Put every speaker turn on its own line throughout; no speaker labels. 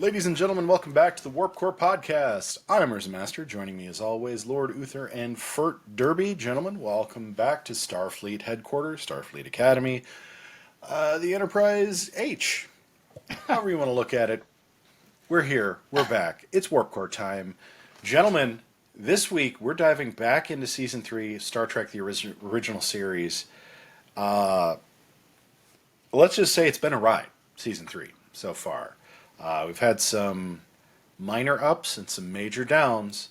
Ladies and gentlemen, welcome back to the Warp Core Podcast. I'm UrzaMaster. Joining me as always, Lord Uther and Fert Derby. Gentlemen, welcome back to Starfleet Headquarters, Starfleet Academy, the Enterprise H. However you want to look at it, we're here. We're back. It's Warp Core time. Gentlemen, this week we're diving back into Season 3 of Star Trek the original series. Let's just say it's been a ride, Season 3, so far. We've had some minor ups and some major downs,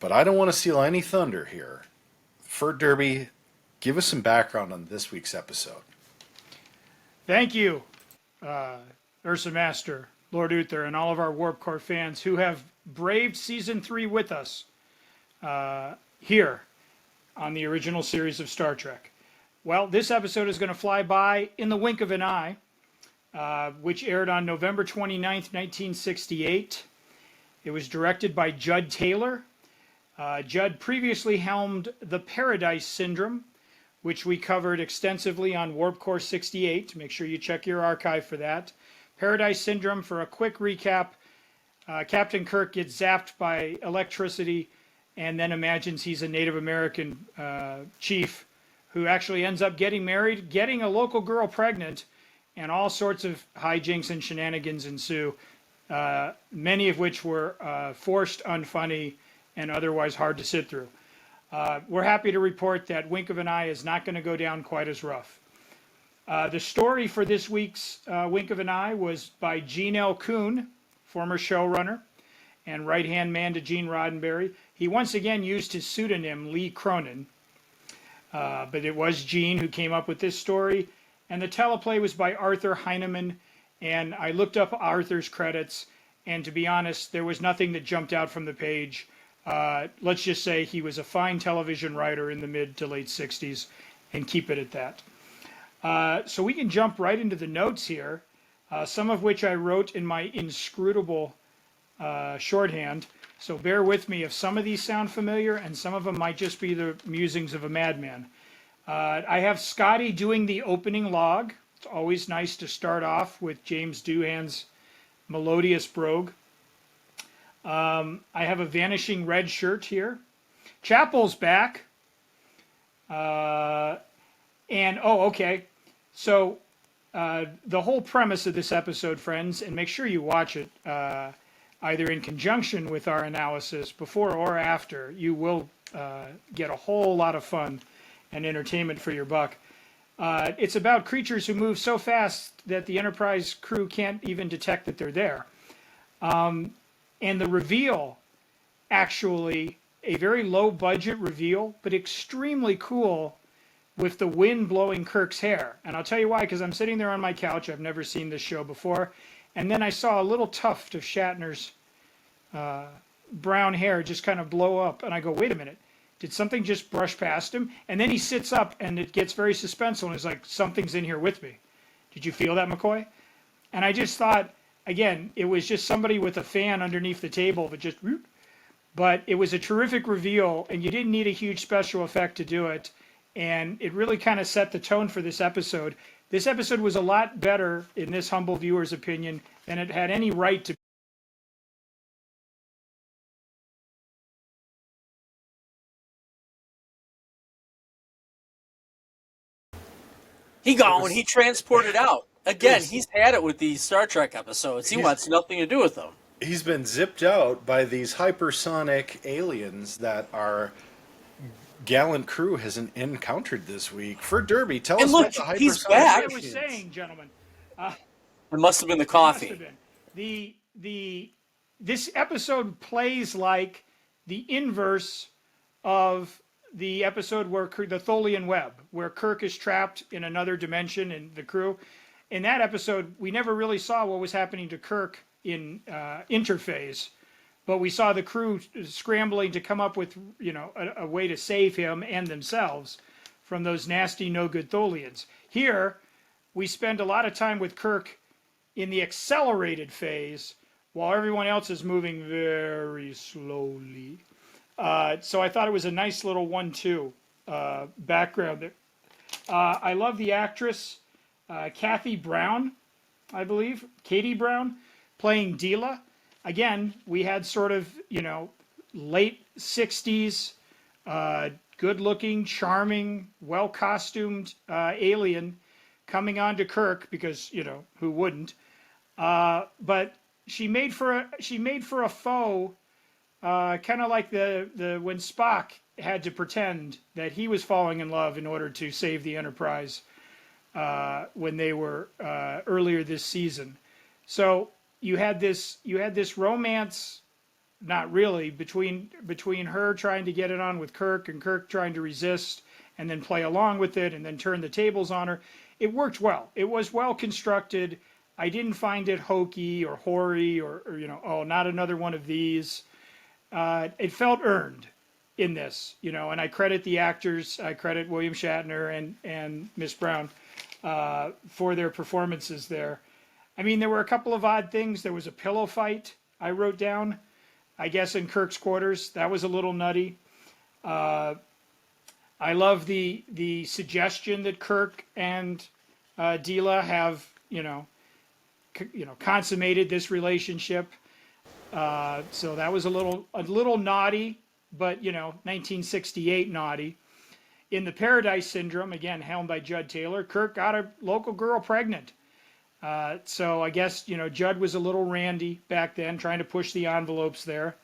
but I don't want to steal any thunder here. Fert Derby, give us some background on this week's episode.
Thank you, UrzaMaster, Lord Uther, and all of our Warp Core fans who have braved Season 3 with us here on the original series of Star Trek. Well, this episode is going to fly by in the wink of an eye, which aired on November 29th, 1968. It was directed by Judd Taylor. Judd previously helmed The Paradise Syndrome, which we covered extensively on Warp Core 68. Make sure you check your archive for that. Paradise Syndrome, for a quick recap, Captain Kirk gets zapped by electricity and then imagines he's a Native American chief who actually ends up getting married, getting a local girl pregnant, and all sorts of hijinks and shenanigans ensue, many of which were forced, unfunny, and otherwise hard to sit through. We're happy to report that Wink of an Eye is not going to go down quite as rough. The story for this week's Wink of an Eye was by Gene L. Kuhn, former showrunner and right-hand man to Gene Roddenberry. He once again used his pseudonym Lee Cronin, but it was Gene who came up with this story. And the teleplay was by Arthur Heinemann, and I looked up Arthur's credits, and to be honest, there was nothing that jumped out from the page. Let's just say he was a fine television writer in the mid to late 60s, and keep it at that. So we can jump right into the notes here, some of which I wrote in my inscrutable shorthand. So bear with me if some of these sound familiar, and some of them might just be the musings of a madman. I have Scotty doing the opening log. It's always nice to start off with James Doohan's melodious brogue. I have a Vanishing Red shirt here. Chapel's back. Okay. So the whole premise of this episode, friends, and make sure you watch it either in conjunction with our analysis before or after, you will get a whole lot of fun and entertainment for your buck. It's about creatures who move so fast that the Enterprise crew can't even detect that they're there. And the reveal, actually, a very low budget reveal, but extremely cool with the wind blowing Kirk's hair. And I'll tell you why, because I'm sitting there on my couch. I've never seen this show before. And then I saw a little tuft of Shatner's brown hair just kind of blow up. And I go, wait a minute. Did something just brush past him? And then he sits up and it gets very suspenseful and is like, something's in here with me. Did you feel that, McCoy? And I just thought, again, it was just somebody with a fan underneath the table that just, but it was a terrific reveal and you didn't need a huge special effect to do it. And it really kind of set the tone for this episode. This episode was a lot better, in this humble viewer's opinion, than it had any right to.
He gone. He transported out. Again, he's had it with these Star Trek episodes. He wants nothing to do with them.
He's been zipped out by these hypersonic aliens that our gallant crew has encountered this week. Fert Derby, tell us about the hypersonic
he's back.
I was saying, gentlemen.
It must have been the coffee.
Must have been. This episode plays like the inverse of the episode where the Tholian Web, where Kirk is trapped in another dimension and the crew. In that episode, we never really saw what was happening to Kirk in interphase, but we saw the crew scrambling to come up with, a way to save him and themselves from those nasty, no-good Tholians. Here, we spend a lot of time with Kirk in the accelerated phase, while everyone else is moving very slowly. So I thought it was a nice little 1-2 background there. I love the actress, Kathy Brown, I believe, Katie Brown, playing Dila. Again, we had sort of, late 60s, good-looking, charming, well-costumed alien coming on to Kirk because, who wouldn't? But she made for a foe, kind of like the when Spock had to pretend that he was falling in love in order to save the Enterprise when they were earlier this season. So you had this romance, not really, between her trying to get it on with Kirk and Kirk trying to resist and then play along with it and then turn the tables on her. It worked well. It was well constructed. I didn't find it hokey or hoary or oh, not another one of these. It felt earned in this, and I credit the actors. I credit William Shatner and Miss Brown for their performances there. I mean, there were a couple of odd things. There was a pillow fight I wrote down, I guess, in Kirk's quarters. That was a little nutty. I love the suggestion that Kirk and Dila have, consummated this relationship. So that was a little naughty, but 1968 naughty. In the Paradise Syndrome, again helmed by Judd Taylor, Kirk got a local girl pregnant. So I guess Judd was a little randy back then, trying to push the envelopes there.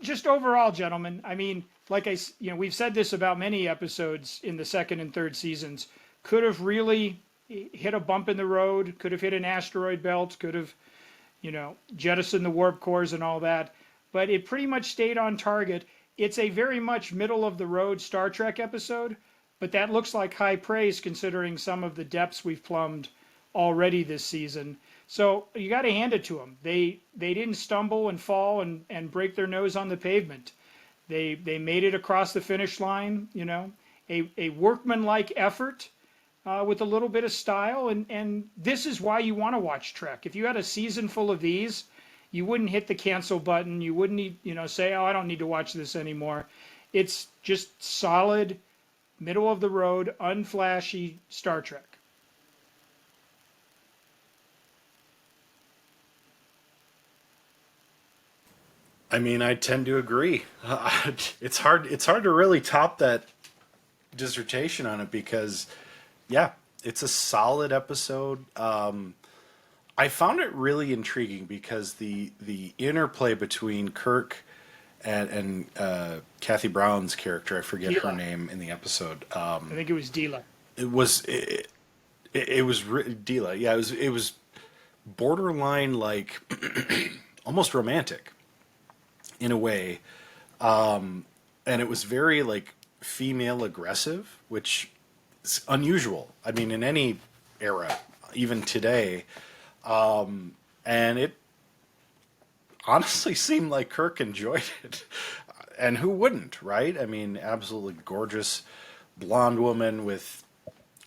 Just overall, gentlemen, I mean, like we've said this about many episodes in the second and third seasons. Could have really hit a bump in the road. Could have hit an asteroid belt. Could have, jettisoned the warp cores and all that. But it pretty much stayed on target. It's a very much middle of the road Star Trek episode, but that looks like high praise considering some of the depths we've plumbed already this season. So you got to hand it to them. They didn't stumble and fall and break their nose on the pavement. They made it across the finish line. A workmanlike effort with a little bit of style. And this is why you want to watch Trek. If you had a season full of these, you wouldn't hit the cancel button. You wouldn't need, say, oh, I don't need to watch this anymore. It's just solid, middle of the road, unflashy Star Trek.
I mean, I tend to agree. It's hard to really top that dissertation on it because, yeah, it's a solid episode. I found it really intriguing because the interplay between Kirk and Kathy Brown's character, I forget
Dila.
her name in the episode.
I think it was Dila.
It was Dila. Yeah, it was borderline like almost romantic in a way, and it was very like female aggressive, which is unusual. I mean, in any era, even today. And it honestly seemed like Kirk enjoyed it. And who wouldn't, right? I mean, absolutely gorgeous blonde woman with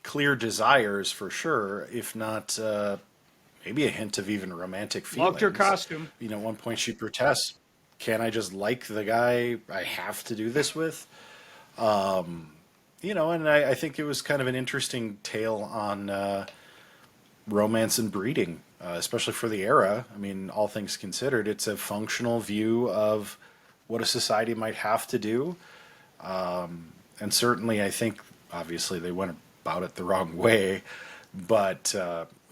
clear desires for sure, if not maybe a hint of even romantic feelings.
Loved her costume.
At one point she protests, "Can I just like the guy I have to do this with?" And I think it was kind of an interesting tale on romance and breeding, especially for the era. I mean, all things considered, it's a functional view of what a society might have to do. And certainly, I think, obviously, they went about it the wrong way, but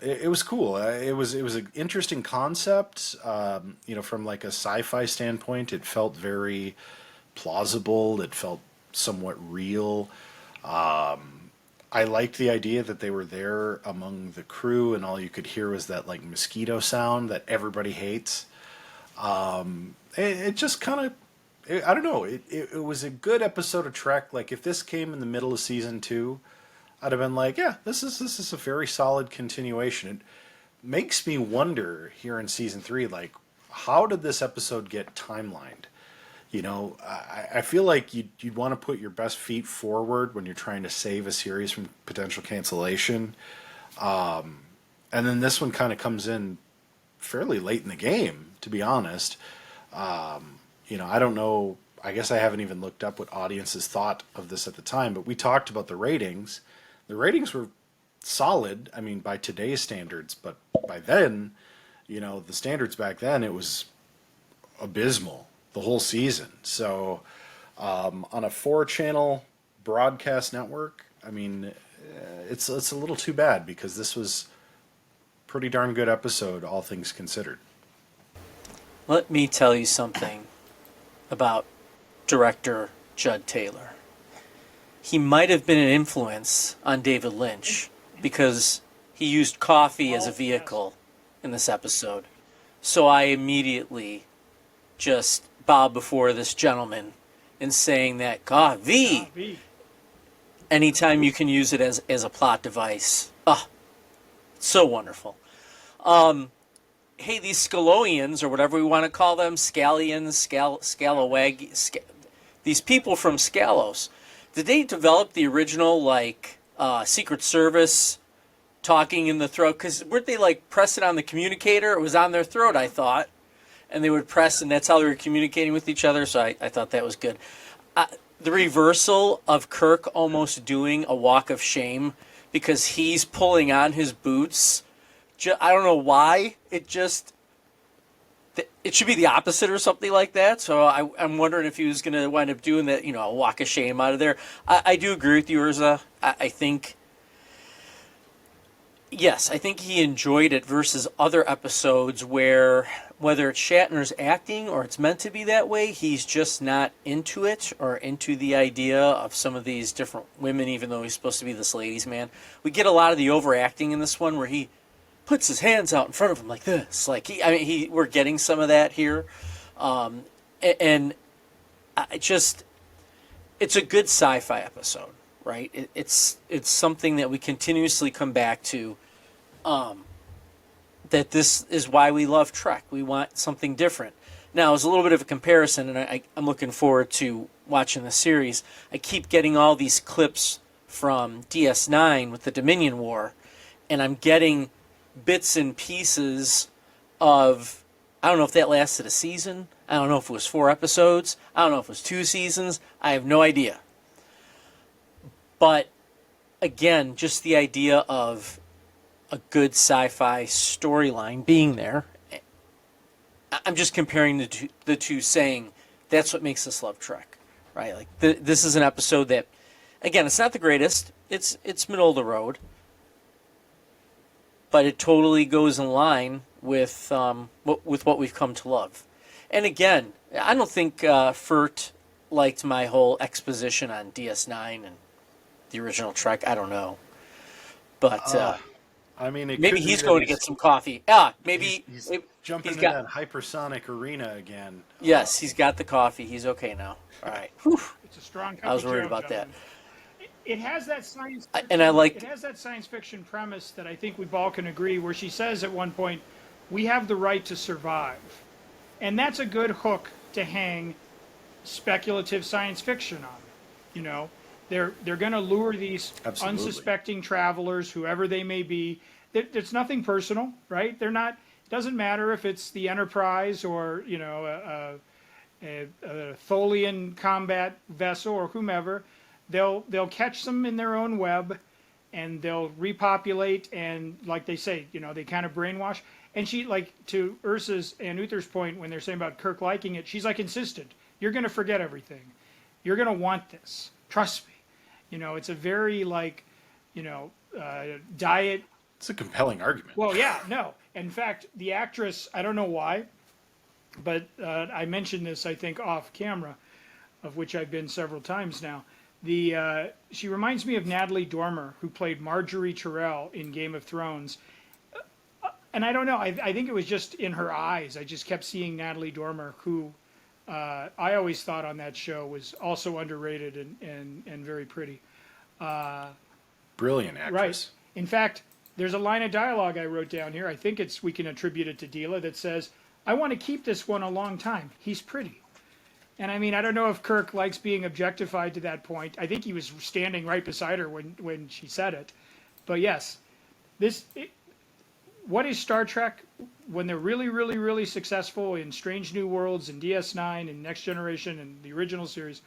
it was cool. It was an interesting concept. From like a sci-fi standpoint, it felt very plausible. It felt somewhat real. I liked the idea that they were there among the crew and all you could hear was that like mosquito sound that everybody hates. It just kind of, I don't know, it was a good episode of Trek. Like if this came in the middle of season 2, I'd have been like, yeah, this is a very solid continuation. It makes me wonder here in season 3, like, how did this episode get timelined? I feel like you'd want to put your best feet forward when you're trying to save a series from potential cancellation. And then this one kind of comes in fairly late in the game, to be honest. I don't know. I guess I haven't even looked up what audiences thought of this at the time, but we talked about the ratings. The ratings were solid, I mean, by today's standards, but by then, the standards back then, it was abysmal the whole season. So on a 4-channel broadcast network, I mean, it's a little too bad because this was a pretty darn good episode, all things considered.
Let me tell you something about director Judd Taylor. He might have been an influence on David Lynch because he used coffee as a vehicle in this episode. So I immediately just bow before this gentleman in saying that coffee, anytime you can use it as a plot device. So wonderful. Hey, these Scalonians, or whatever we want to call them, Scallions, Scalawag, these people from Scalos, did they develop the original, Secret Service talking in the throat? Because weren't they, pressing on the communicator? It was on their throat, I thought. And they would press, and that's how they were communicating with each other, so I thought that was good. The reversal of Kirk almost doing a walk of shame because he's pulling on his boots. I don't know why. It should be the opposite or something like that. So I'm wondering if he was going to wind up doing that, a walk of shame out of there. I do agree with you, Urza. I think, yes, I think he enjoyed it versus other episodes where, whether it's Shatner's acting or it's meant to be that way, he's just not into it or into the idea of some of these different women, even though he's supposed to be this ladies' man. We get a lot of the overacting in this one where he puts his hands out in front of him like this. We're getting some of that here. And it's a good sci-fi episode, right? It's something that we continuously come back to, that this is why we love Trek. We want something different. Now, as a little bit of a comparison, and I'm looking forward to watching the series, I keep getting all these clips from DS9 with the Dominion War, and I'm getting bits and pieces of, I don't know if that lasted a season. I don't know if it was 4 episodes. I don't know if it was 2 seasons. I have no idea. But again, just the idea of a good sci-fi storyline being there. I'm just comparing the two, saying that's what makes us love Trek, right? This is an episode that, again, it's not the greatest. It's middle of the road. But it totally goes in line with what we've come to love. And again, I don't think Fert liked my whole exposition on DS9 and the original Trek. I don't know. But maybe he's going to get some coffee. Maybe
he's jumping in that hypersonic arena again.
Yes, he's got the coffee. He's okay now. All right. Whew.
It's a strong cup
I was
of
worried
Joe,
about
gentlemen. It has that science fiction,
it
has that science fiction premise that I think we all can agree, where she says at one point, we have the right to survive. And that's a good hook to hang speculative science fiction on. They're going to lure these
Absolutely.
unsuspecting travelers, whoever they may be. It's nothing personal, right? They're not. It doesn't matter if it's the Enterprise or a Tholian combat vessel or whomever. They'll catch them in their own web, and they'll repopulate, and like they say, they kind of brainwash. And she, to Ursa's and Uther's point when they're saying about Kirk liking it, she's insistent. You're going to forget everything. You're going to want this. Trust me. It's a very diet.
It's a compelling argument.
Well, yeah, no. In fact, the actress, I don't know why, but I mentioned this, I think, off camera, of which I've been several times now. She reminds me of Natalie Dormer, who played Marjorie Tyrell in Game of Thrones. And I don't know, I think it was just in her eyes. I just kept seeing Natalie Dormer, who I always thought on that show was also underrated and very pretty.
Brilliant actress.
Right. In fact, there's a line of dialogue I wrote down here. I think we can attribute it to Dila, that says, I want to keep this one a long time. He's pretty. And I mean, I don't know if Kirk likes being objectified to that point. I think he was standing right beside her when she said it. But yes, what is Star Trek when they're really, really, really successful in Strange New Worlds and DS9 and Next Generation and the original series?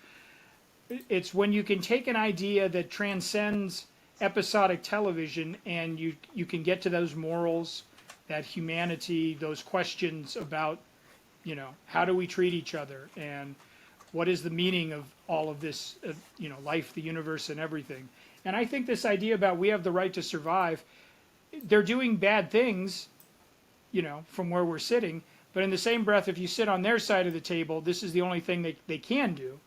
It's when you can take an idea that transcends episodic television and you can get to those morals that humanity, those questions about, how do we treat each other, and what is the meaning of all of this, life, the universe, and everything. And I think this idea about we have the right to survive, they're doing bad things, from where we're sitting, but in the same breath, if you sit on their side of the table, this is the only thing they can do.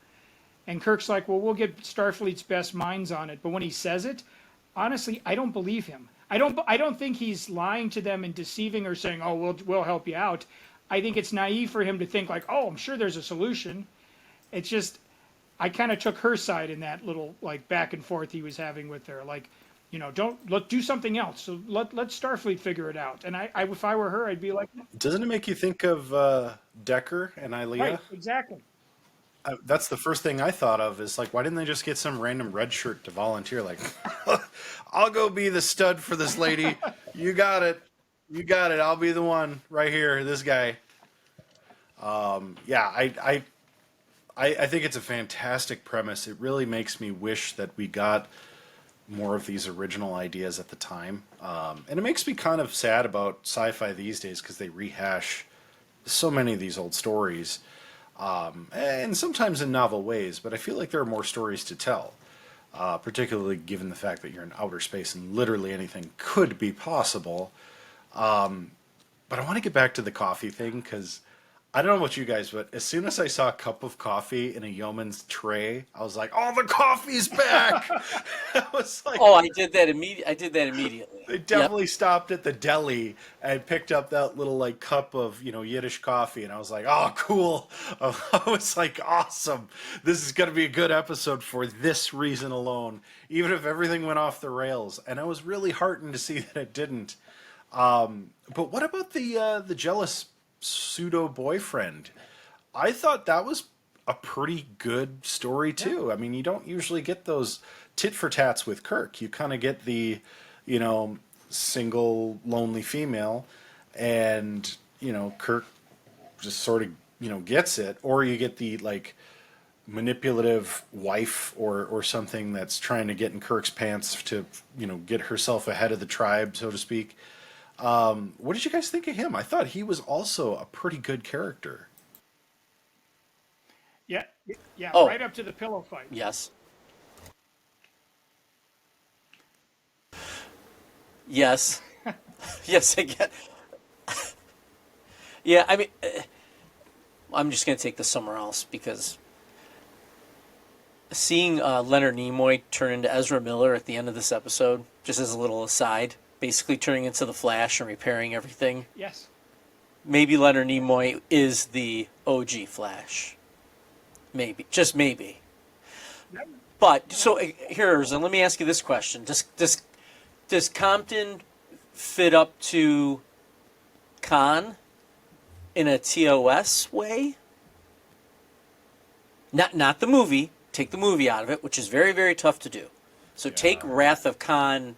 And Kirk's like, well, we'll get Starfleet's best minds on it. But when he says it, honestly, I don't believe him. I don't think he's lying to them and deceiving or saying, oh, we'll help you out. I think it's naive for him to think like, oh, I'm sure there's a solution. It's just, I kind of took her side in that little like back and forth he was having with her. Like, let's do something else. So let Starfleet figure it out. And I if I were her, I'd be like,
Doesn't it make you think of Decker and Ilea?
right, exactly.
That's the first thing I thought of is like, why didn't they just get some random red shirt to volunteer? Like, I'll go be the stud for this lady. You got it. You got it. I'll be the one right here. This guy. Yeah, I think it's a fantastic premise. It really makes me wish that we got more of these original ideas at the time. And it makes me kind of sad about sci-fi these days because they rehash so many of these old stories. And sometimes in novel ways, but I feel like there are more stories to tell, particularly given the fact that you're in outer space and literally anything could be possible. But I want to get back to the coffee thing because I don't know about you guys, but as soon as I saw a cup of coffee in a yeoman's tray, I was like, "Oh, the coffee's back!" I was like,
Oh, I did that immediately.
they definitely stopped at the deli and picked up that little like cup of Yiddish coffee, and I was like, "Oh, cool!" I was like, "Awesome! This is going to be a good episode for this reason alone, even if everything went off the rails." And I was really heartened to see that it didn't. But what about the jealous pseudo boyfriend? I thought that was a pretty good story too. Yeah. I mean, you don't usually get those tit for tats with Kirk. You kind of get the, single lonely female, and Kirk just sort of gets it, or you get the like manipulative wife or something that's trying to get in Kirk's pants to get herself ahead of the tribe, so to speak. What did you guys think of him? I thought he was also a pretty good character.
Yeah, yeah,
Oh,
right up to the pillow fight.
yes. Yes. Yes, I get. Yeah, I mean, I'm just going to take this somewhere else because seeing Leonard Nimoy turn into Ezra Miller at the end of this episode, just as a little aside, basically turning into the Flash and repairing everything.
Yes.
Maybe Leonard Nimoy is the OG Flash. Maybe, just maybe. But so here's, and let me ask you this question: Does Compton fit up to Khan in a TOS way? Not the movie. Take the movie out of it, which is very, very tough to do. So take Wrath of Khan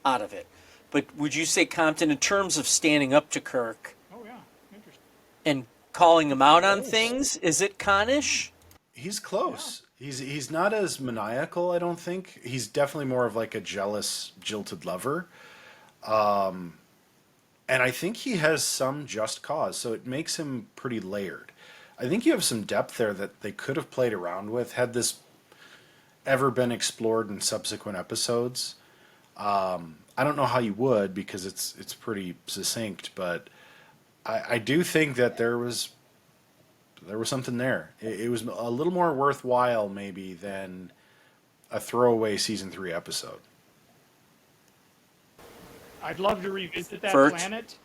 out of it. But would you say Compton, in terms of standing up to Kirk
Oh yeah, interesting.
and calling him out on things, is it Khan-ish?
He's close. He's not as maniacal, I don't think. He's definitely more of like a jealous, jilted lover. And I think he has some just cause, so it makes him pretty layered. I think you have some depth there that they could have played around with had this ever been explored in subsequent episodes. I don't know how you would because it's pretty succinct, but I do think that there was something there. It was a little more worthwhile maybe than a throwaway season 3 episode.
I'd love to revisit that
Fert?
planet.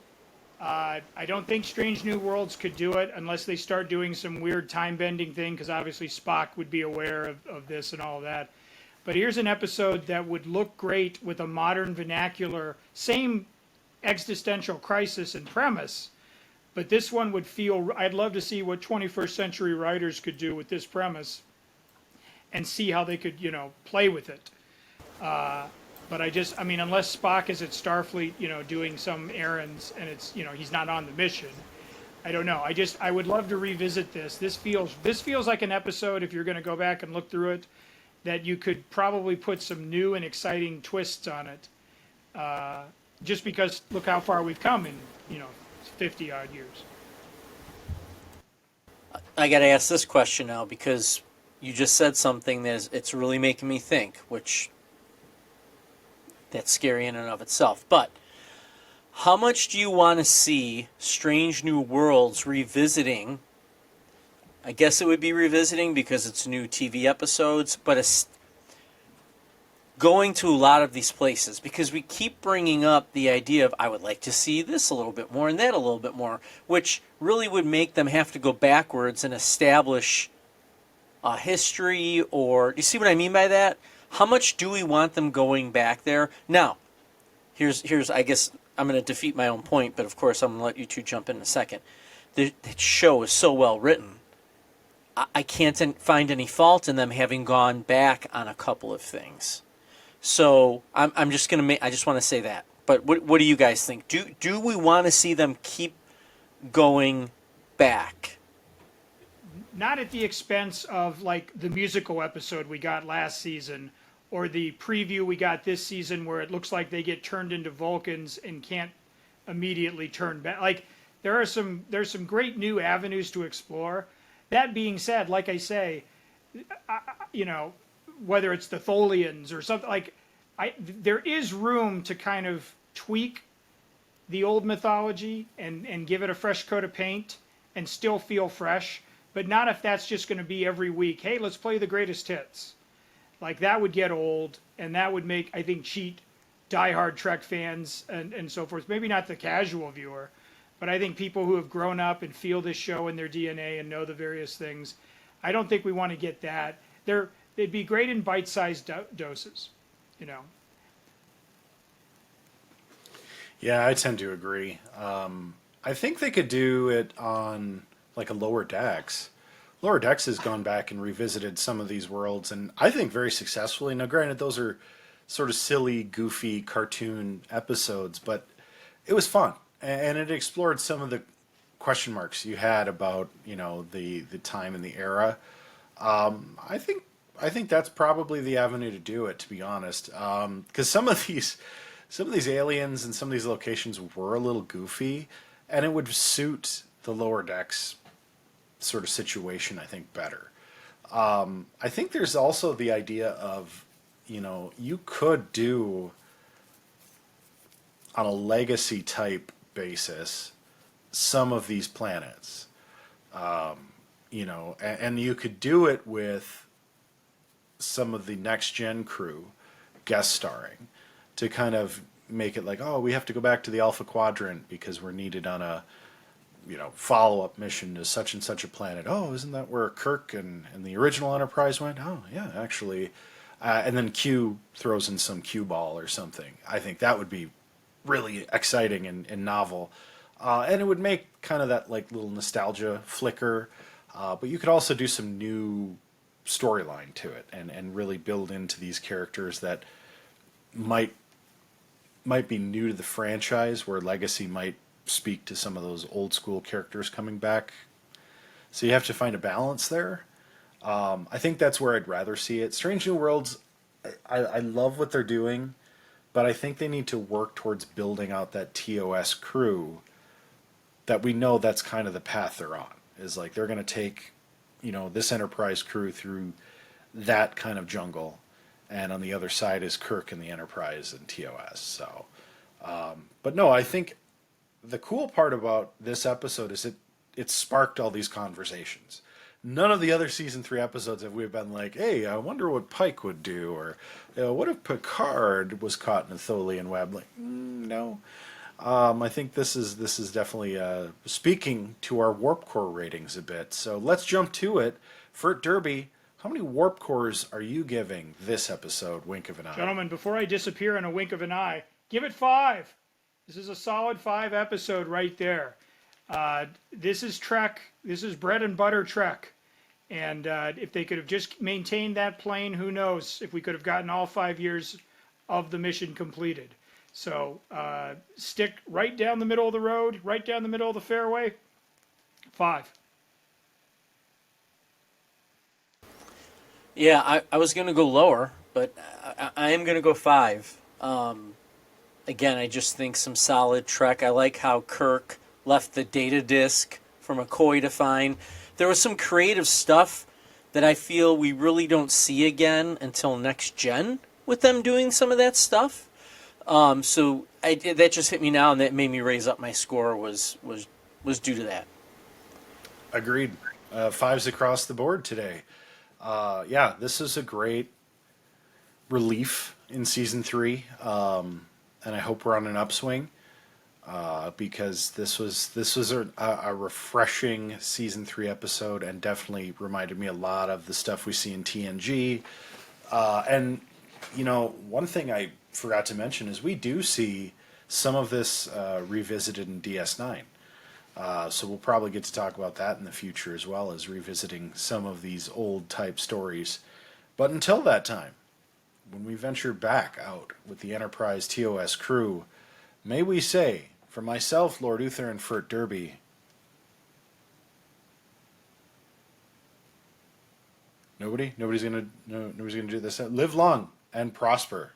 I don't think Strange New Worlds could do it unless they start doing some weird time-bending thing, because obviously Spock would be aware of this and all of that. But here's an episode that would look great with a modern vernacular, same existential crisis and premise, but this one would feel, I'd love to see what 21st century writers could do with this premise and see how they could, play with it. But I mean, unless Spock is at Starfleet, doing some errands and it's, he's not on the mission, I don't know. I would love to revisit this. This feels like an episode, if you're going to go back and look through it, that you could probably put some new and exciting twists on it just because look how far we've come in 50 odd years.
I got to ask this question now because you just said something it's really making me think, which that's scary in and of itself. But how much do you want to see Strange New Worlds revisiting? I guess it would be revisiting because it's new TV episodes, but it's going to a lot of these places because we keep bringing up the idea of I would like to see this a little bit more and that a little bit more, which really would make them have to go backwards and establish a history. Or do you see what I mean by that? How much do we want them going back there? Now, here's I guess I'm going to defeat my own point, but of course I'm going to let you two jump in a second. The show is so well written. I can't find any fault in them having gone back on a couple of things. So I'm just going to I just want to say that. But what do you guys think? Do we want to see them keep going back?
Not at the expense of like the musical episode we got last season or the preview we got this season where it looks like they get turned into Vulcans and can't immediately turn back. Like there's some great new avenues to explore. That being said, like I say, whether it's the Tholians or something like, there is room to kind of tweak the old mythology and give it a fresh coat of paint and still feel fresh, but not if that's just going to be every week. Hey, let's play the greatest hits. Like that would get old, and that would make, I think, cheat diehard Trek fans and so forth. Maybe not the casual viewer, but I think people who have grown up and feel this show in their DNA and know the various things, I don't think we want to get that. They'd be great in bite-sized doses,
Yeah, I tend to agree. I think they could do it on like a Lower Decks. Lower Decks has gone back and revisited some of these worlds, and I think very successfully. Now, granted, those are sort of silly, goofy cartoon episodes, but it was fun, and it explored some of the question marks you had about the time and the era. I think that's probably the avenue to do it, to be honest, because some of these aliens and some of these locations were a little goofy, and it would suit the Lower Decks sort of situation, I think, better. I think there's also the idea of, you could do on a legacy type basis some of these planets, and you could do it with some of the next gen crew guest starring to kind of make it like, oh, we have to go back to the Alpha Quadrant because we're needed on a follow-up mission to such and such a planet. Oh, isn't that where Kirk and the original Enterprise went? Oh, yeah, actually. And then Q throws in some cue ball or something. I think that would be really exciting and novel. And it would make kind of that like little nostalgia flicker. But you could also do some new storyline to it and really build into these characters that might be new to the franchise, where Legacy might speak to some of those old school characters coming back. So you have to find a balance there. I think that's where I'd rather see it. Strange New Worlds, I love what they're doing, but I think they need to work towards building out that TOS crew that we know that's kind of the path they're on. Is like they're going to take, this Enterprise crew through that kind of jungle, and on the other side is Kirk and the Enterprise and TOS. So, but no, I think the cool part about this episode is it sparked all these conversations. None of the other season 3 episodes have we been like, hey, I wonder what Pike would do, or what if Picard was caught in a Tholian web? Like, no. I think this is definitely speaking to our warp core ratings a bit. So let's jump to it. Fert Derby, how many warp cores are you giving this episode, Wink of an Eye?
Gentlemen, before I disappear in a wink of an eye, give it 5. This is a solid 5 episode right there. This is Trek. This is bread and butter Trek. And if they could have just maintained that plane, who knows if we could have gotten all 5 years of the mission completed. So stick right down the middle of the road, right down the middle of the fairway. 5.
Yeah, I was going to go lower, but I am going to go 5. Again, I just think some solid Trek. I like how Kirk left the data disk for McCoy to find. There was some creative stuff that I feel we really don't see again until next gen with them doing some of that stuff. That just hit me now, and that made me raise up my score. Was due to that.
Agreed. Fives across the board today. Yeah, this is a great relief in season 3, and I hope we're on an upswing because this was a refreshing season 3 episode, and definitely reminded me a lot of the stuff we see in TNG. And one thing I forgot to mention is we do see some of this revisited in DS9. So we'll probably get to talk about that in the future, as well as revisiting some of these old type stories. But until that time, when we venture back out with the Enterprise TOS crew, may we say, for myself, Lord Uther, and Fert Derby, nobody's gonna do this. Live long and prosper.